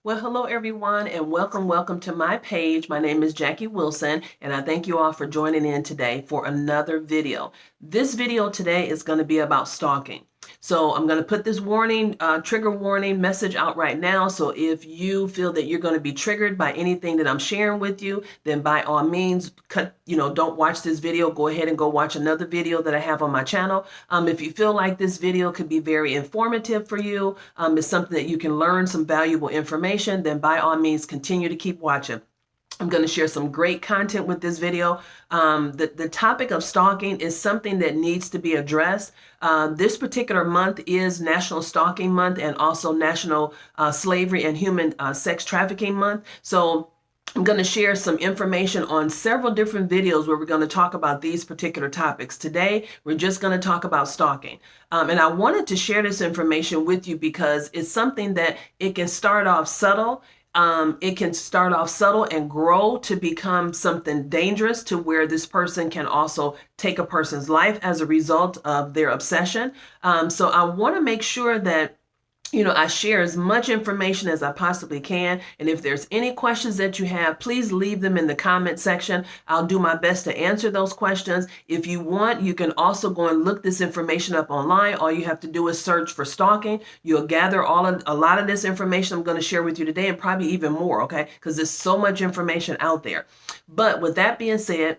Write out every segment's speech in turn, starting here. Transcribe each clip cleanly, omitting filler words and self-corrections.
Well, hello everyone, and welcome to my page. My name is Jackie Wilson, and I thank you all for joining in today for another video. This video today is going to be about stalking. So I'm going to put this warning, trigger warning message out right now. So if you feel that you're going to be triggered by anything that I'm sharing with you, then by all means, don't watch this video. Go ahead and go watch another video that I have on my channel. If you feel like this video could be very informative for you, it's something that you can learn some valuable information, then by all means, continue to keep watching. I'm going to share some great content with this video. The topic of stalking is something that needs to be addressed. This particular month is National Stalking Month and also National Slavery and Human Sex Trafficking Month. So I'm going to share some information on several different videos where we're going to talk about these particular topics. Today, we're just going to talk about stalking. And I wanted to share this information with you because it's something that it can start off subtle. It can start off subtle and grow to become something dangerous to where this person can also take a person's life as a result of their obsession. So I want to make sure that I share as much information as I possibly can. And if there's any questions that you have, please leave them in the comment section. I'll do my best to answer those questions. If you want, you can also go and look this information up online. All you have to do is search for stalking. You'll gather a lot of this information I'm going to share with you today and probably even more, okay? Because there's so much information out there. But with that being said,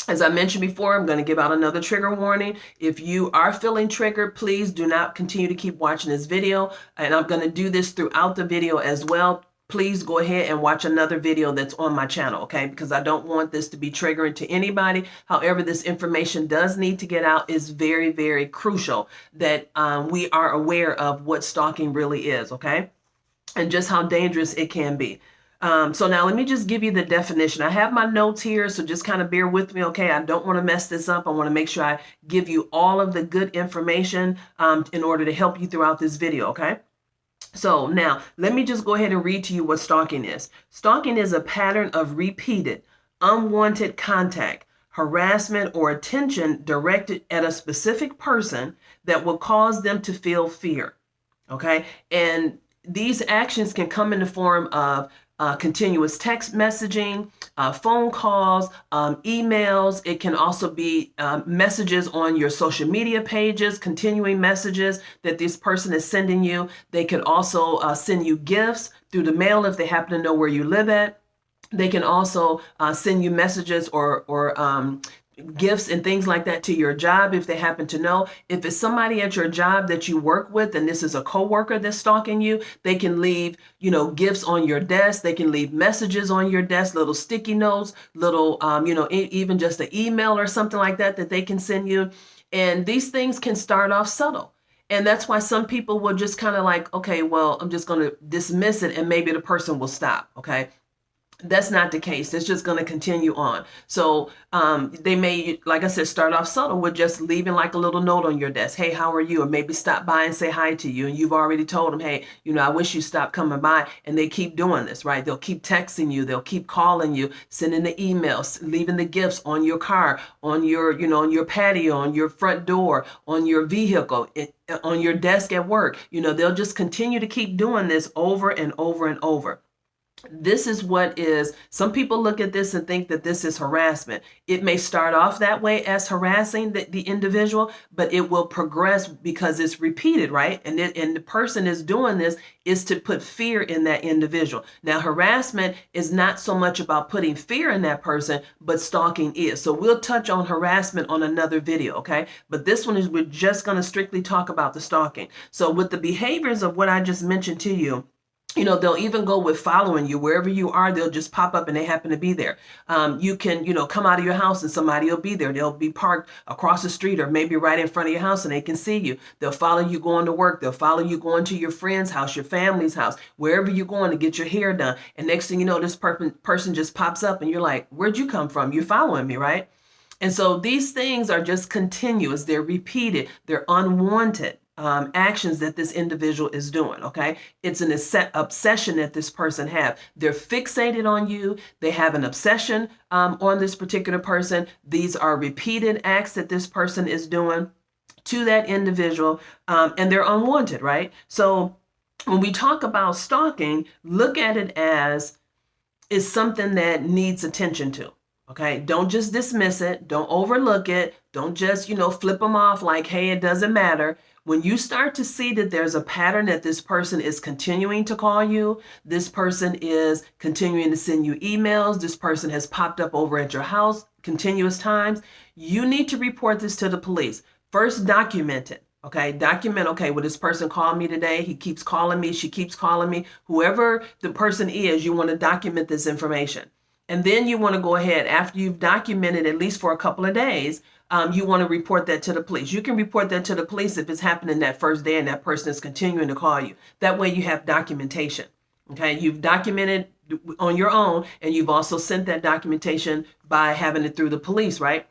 as I mentioned before, I'm going to give out another trigger warning. If you are feeling triggered, please do not continue to keep watching this video. And I'm going to do this throughout the video as well. Please go ahead and watch another video that's on my channel, okay? Because I don't want this to be triggering to anybody. However, this information does need to get out. It's very, very crucial that we are aware of what stalking really is, okay? And just how dangerous it can be. So now let me just give you the definition. I have my notes here, so just kind of bear with me, okay? I don't want to mess this up. I want to make sure I give you all of the good information in order to help you throughout this video, okay? So now let me just go ahead and read to you what stalking is. Stalking is a pattern of repeated, unwanted contact, harassment, or attention directed at a specific person that will cause them to feel fear, okay? And these actions can come in the form of continuous text messaging, phone calls, emails. It can also be messages on your social media pages, continuing messages that this person is sending you. They can also send you gifts through the mail if they happen to know where you live at. They can also send you messages or gifts and things like that to your job if they happen to know. If it's somebody at your job that you work with and this is a coworker that's stalking you, they can leave, gifts on your desk. They can leave messages on your desk, little sticky notes, little, even just an email or something like that they can send you. And these things can start off subtle. And that's why some people will just kind of like, okay, well, I'm just going to dismiss it and maybe the person will stop. Okay. That's not the case. It's just going to continue on. So they may, like I said, start off subtle with just leaving like a little note on your desk. Hey, how are you? Or maybe stop by and say hi to you. And you've already told them, hey, I wish you stopped coming by. And they keep doing this, right? They'll keep texting you. They'll keep calling you, sending the emails, leaving the gifts on your car, on your, on your patio, on your front door, on your vehicle, on your desk at work. They'll just continue to keep doing this over and over and over. This is what is, some people look at this and think that this is harassment. It may start off that way as harassing the individual, but it will progress because it's repeated, right? And the person is doing this is to put fear in that individual. Now, harassment is not so much about putting fear in that person, but stalking is. So we'll touch on harassment on another video, okay? But this one is, we're just going to strictly talk about the stalking. So with the behaviors of what I just mentioned to you, they'll even go with following you wherever you are. They'll just pop up and they happen to be there. You can, come out of your house and somebody will be there. They'll be parked across the street or maybe right in front of your house and they can see you. They'll follow you going to work. They'll follow you going to your friend's house, your family's house, wherever you're going to get your hair done. And next thing you know, this person just pops up and you're like, where'd you come from? You're following me, right? And so these things are just continuous. They're repeated. They're unwanted. Actions that this individual is doing, okay? It's an obsession that this person have. They're fixated on you. They have an obsession on this particular person. These are repeated acts that this person is doing to that individual, and they're unwanted, right? So when we talk about stalking, look at it as it's something that needs attention to. Okay, don't just dismiss it. Don't overlook it. Don't just, flip them off like, hey, it doesn't matter. When you start to see that there's a pattern that this person is continuing to call you, this person is continuing to send you emails, this person has popped up over at your house continuous times, you need to report this to the police. First, document it. Okay, document, okay, well, this person called me today. He keeps calling me. She keeps calling me. Whoever the person is, you want to document this information. And then you want to go ahead, after you've documented at least for a couple of days, you want to report that to the police. You can report that to the police if it's happening that first day and that person is continuing to call you. That way you have documentation. Okay, you've documented on your own, and you've also sent that documentation by having it through the police, right?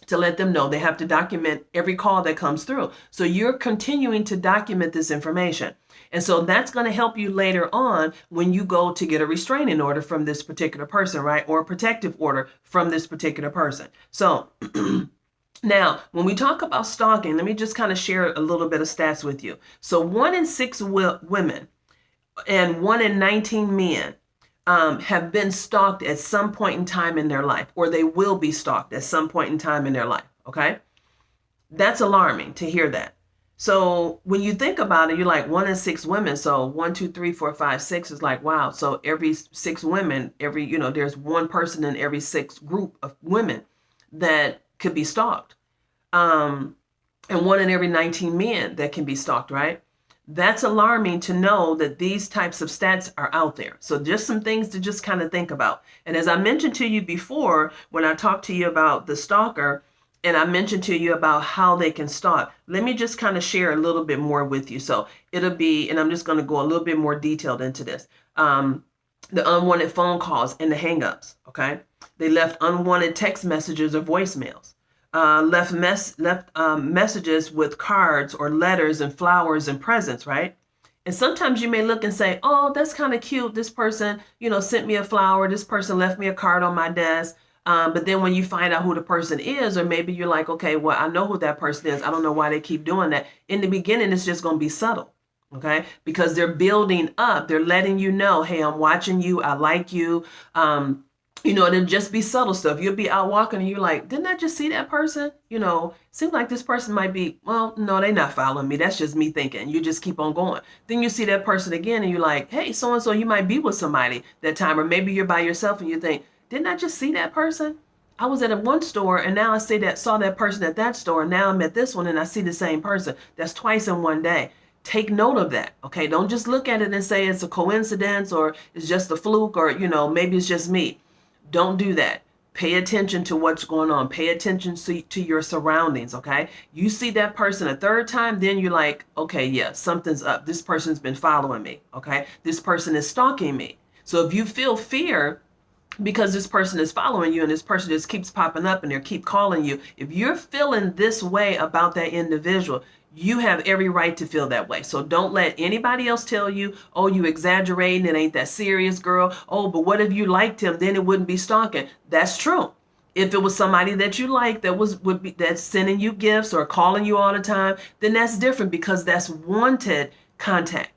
To let them know they have to document every call that comes through. So you're continuing to document this information. And so that's going to help you later on when you go to get a restraining order from this particular person, right? Or a protective order from this particular person. So now, when we talk about stalking, let me just kind of share a little bit of stats with you. So 1 in 6 women and 1 in 19 men have been stalked at some point in time in their life, or they will be stalked at some point in time in their life. Okay. That's alarming to hear that. So when you think about it, you're like 1 in 6 women. So 1, 2, 3, 4, 5, 6 is like, wow. So every 6 women, there's one person in every 6 group of women that could be stalked. And 1 in every 19 men that can be stalked, right? That's alarming to know that these types of stats are out there. So just some things to just kind of think about. And as I mentioned to you before, when I talked to you about the stalker, and I mentioned to you about how they can stalk, let me just kind of share a little bit more with you. So it'll be, and I'm just going to go a little bit more detailed into this. The unwanted phone calls and the hangups, okay? They left unwanted text messages or voicemails. Left messages with cards or letters and flowers and presents, right? And sometimes you may look and say, oh, that's kind of cute. This person, sent me a flower. This person left me a card on my desk. But then when you find out who the person is, or maybe you're like, okay, well, I know who that person is. I don't know why they keep doing that. In the beginning, it's just going to be subtle. Okay, because they're building up. They're letting you know, hey, I'm watching you. I like you. It'll just be subtle stuff. You'll be out walking and you're like, didn't I just see that person? Seems like this person might be, well, no, they're not following me. That's just me thinking. You just keep on going. Then you see that person again and you're like, hey, so-and-so, you might be with somebody that time. Or maybe you're by yourself and you think, didn't I just see that person? I was at one store and now I saw that person at that store. And now I'm at this one and I see the same person. That's twice in one day. Take note of that. Okay. Don't just look at it and say it's a coincidence or it's just a fluke or, maybe it's just me. Don't do that. Pay attention to what's going on. Pay attention to your surroundings, okay? You see that person a third time, then you're like, okay, yeah, something's up. This person's been following me, okay? This person is stalking me. So if you feel fear because this person is following you and this person just keeps popping up and they keep calling you, if you're feeling this way about that individual, you have every right to feel that way. So don't let anybody else tell you, oh, you exaggerating, it ain't that serious, girl. Oh, but what if you liked him? Then it wouldn't be stalking. That's true. If it was somebody that you like that's sending you gifts or calling you all the time, then that's different because that's wanted contact.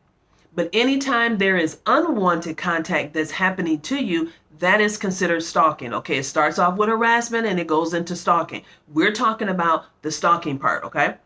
But anytime there is unwanted contact that's happening to you, that is considered stalking. Okay, it starts off with harassment and it goes into stalking. We're talking about the stalking part, okay?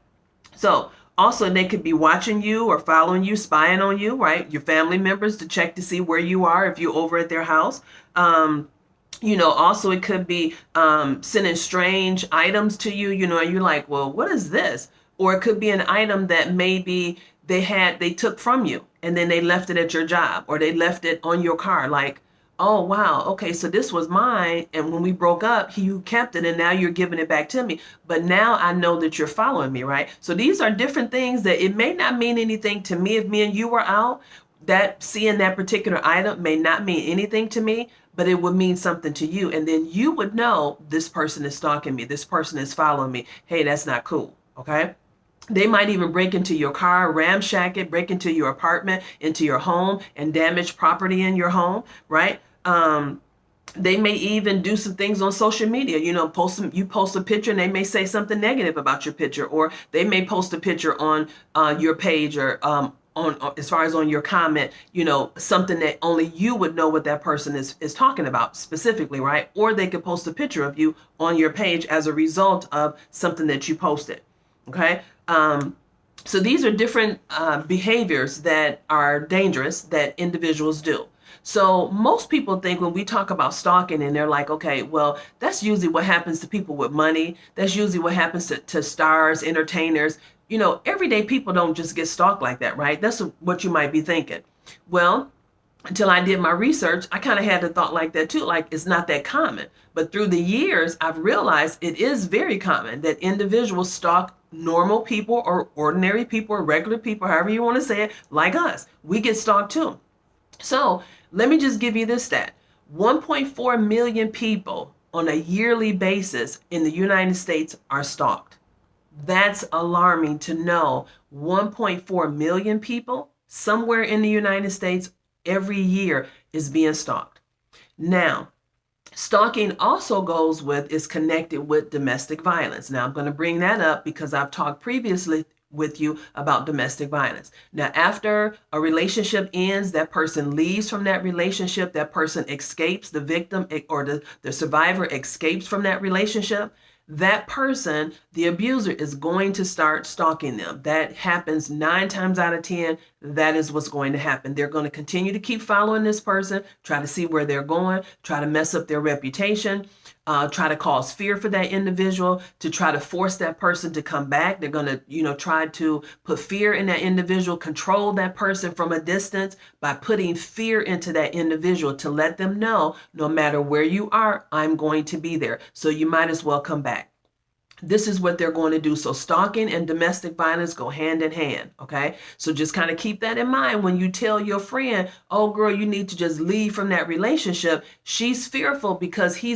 So also they could be watching you or following you, spying on you, right? Your family members to check to see where you are if you're over at their house. Also it could be sending strange items to you, and you're like, well, what is this? Or it could be an item that maybe they took from you and then they left it at your job or they left it on your car. Like, oh, wow. Okay. So this was mine. And when we broke up, you kept it and now you're giving it back to me. But now I know that you're following me, right? So these are different things that it may not mean anything to me if me and you were out. That seeing that particular item may not mean anything to me, but it would mean something to you. And then you would know this person is stalking me. This person is following me. Hey, that's not cool. Okay. They might even break into your car, ramshack it, break into your apartment, into your home and damage property in your home, right? They may even do some things on social media, you post a picture and they may say something negative about your picture, or they may post a picture on your page or as far as on your comment, something that only you would know what that person is talking about specifically, right? Or they could post a picture of you on your page as a result of something that you posted. Okay. So these are different behaviors that are dangerous that individuals do. So most people think when we talk about stalking and they're like, okay, well, that's usually what happens to people with money. That's usually what happens to stars, entertainers. Everyday people don't just get stalked like that, right? That's what you might be thinking. Well, until I did my research, I kind of had a thought like that too, like it's not that common. But through the years, I've realized it is very common that individuals stalk normal people or ordinary people or regular people, however you want to say it, like us. We get stalked too. So let me just give you this stat. 1.4 million people on a yearly basis in the United States are stalked. That's alarming to know 1.4 million people somewhere in the United States every year is being stalked. Now, stalking also is connected with domestic violence. Now, I'm going to bring that up because I've talked previously with you about domestic violence. Now, after a relationship ends, that person leaves from that relationship, that person escapes, the victim or the survivor escapes from that relationship. That person, the abuser, is going to start stalking them. That happens 9 times out of 10. That is what's going to happen. They're going to continue to keep following this person, try to see where they're going, try to mess up their reputation, try to cause fear for that individual, to try to force that person to come back. They're going to, try to put fear in that individual, control that person from a distance by putting fear into that individual to let them know, no matter where you are, I'm going to be there. So you might as well come back. This is what they're going to do. So stalking and domestic violence go hand in hand. Okay. So just kind of keep that in mind when you tell your friend, oh girl, you need to just leave from that relationship. She's fearful because he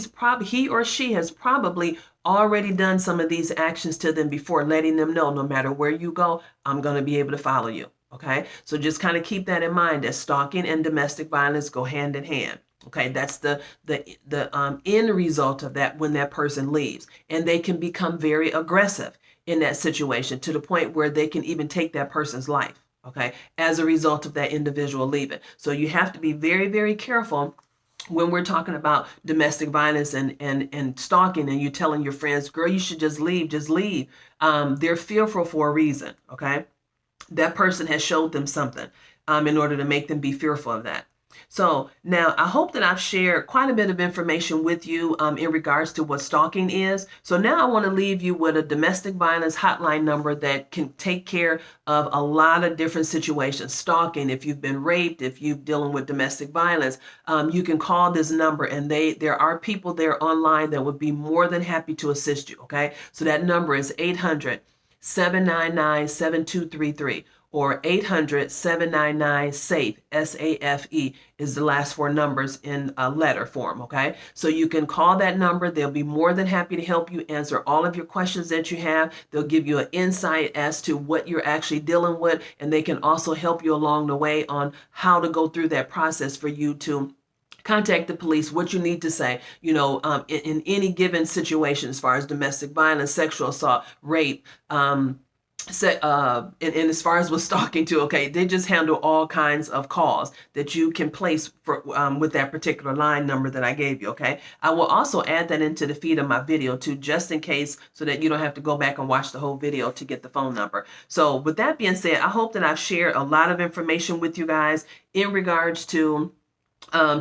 or she has probably already done some of these actions to them before, letting them know, no matter where you go, I'm going to be able to follow you. Okay. So just kind of keep that in mind, that stalking and domestic violence go hand in hand. Okay, that's the end result of that when that person leaves. And they can become very aggressive in that situation to the point where they can even take that person's life, okay, as a result of that individual leaving. So you have to be very, very careful when we're talking about domestic violence and stalking, and you're telling your friends, girl, you should just leave, just leave. They're fearful for a reason, okay? That person has showed them something in order to make them be fearful of that. So now I hope that I've shared quite a bit of information with you in regards to what stalking is. So now I want to leave you with a domestic violence hotline number that can take care of a lot of different situations. Stalking, if you've been raped, if you're dealing with domestic violence, you can call this number, and there are people there online that would be more than happy to assist you. Okay, so that number is 800-799-7233. or 800-799-SAFE, S-A-F-E is the last 4 numbers in a letter form, okay? So you can call that number. They'll be more than happy to help you answer all of your questions that you have. They'll give you an insight as to what you're actually dealing with, and they can also help you along the way on how to go through that process for you to contact the police, what you need to say, in any given situation as far as domestic violence, sexual assault, rape, and as far as with stalking too, okay, they just handle all kinds of calls that you can place for with that particular line number that I gave you, okay? I will also add that into the feed of my video too, just in case, so that you don't have to go back and watch the whole video to get the phone number. So with that being said, I hope that I've shared a lot of information with you guys in regards to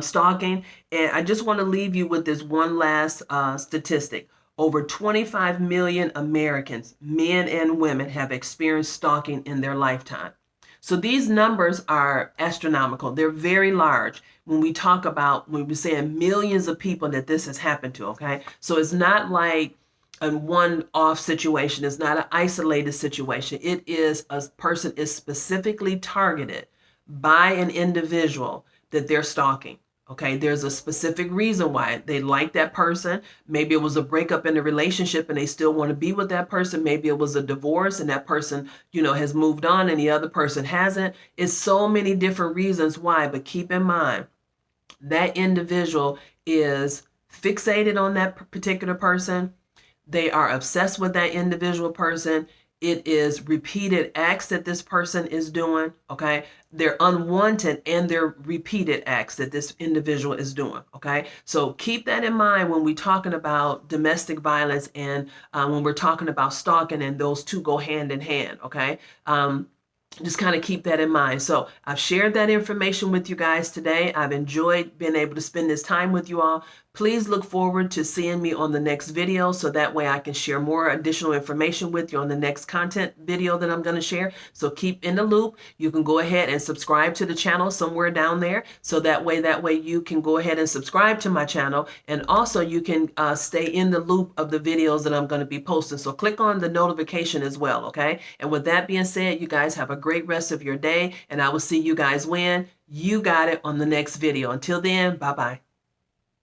stalking, and I just want to leave you with this one last statistic. Over 25 million Americans, men and women, have experienced stalking in their lifetime. So these numbers are astronomical. They're very large when we talk about, when we're saying millions of people that this has happened to, okay? So it's not like a one-off situation. It's not an isolated situation. It is a person is specifically targeted by an individual that they're stalking. Okay, there's a specific reason why they like that person. Maybe it was a breakup in a relationship and they still want to be with that person. Maybe it was a divorce and that person, has moved on and the other person hasn't. It's so many different reasons why, but keep in mind that individual is fixated on that particular person. They are obsessed with that individual person. it is repeated acts that this person is doing, okay? They're unwanted and they're repeated acts that this individual is doing, okay? So keep that in mind when we're talking about domestic violence and when we're talking about stalking, and those two go hand in hand, okay? Just kind of keep that in mind. So I've shared that information with you guys today. I've enjoyed being able to spend this time with you all. Please look forward to seeing me on the next video, so that way I can share more additional information with you on the next content video that I'm going to share. So keep in the loop. You can go ahead and subscribe to the channel somewhere down there, so that way you can go ahead and subscribe to my channel, and also you can stay in the loop of the videos that I'm going to be posting. So click on the notification as well, okay? And with that being said, you guys have a great rest of your day, and I will see you guys when you got it on the next video. Until then, bye-bye.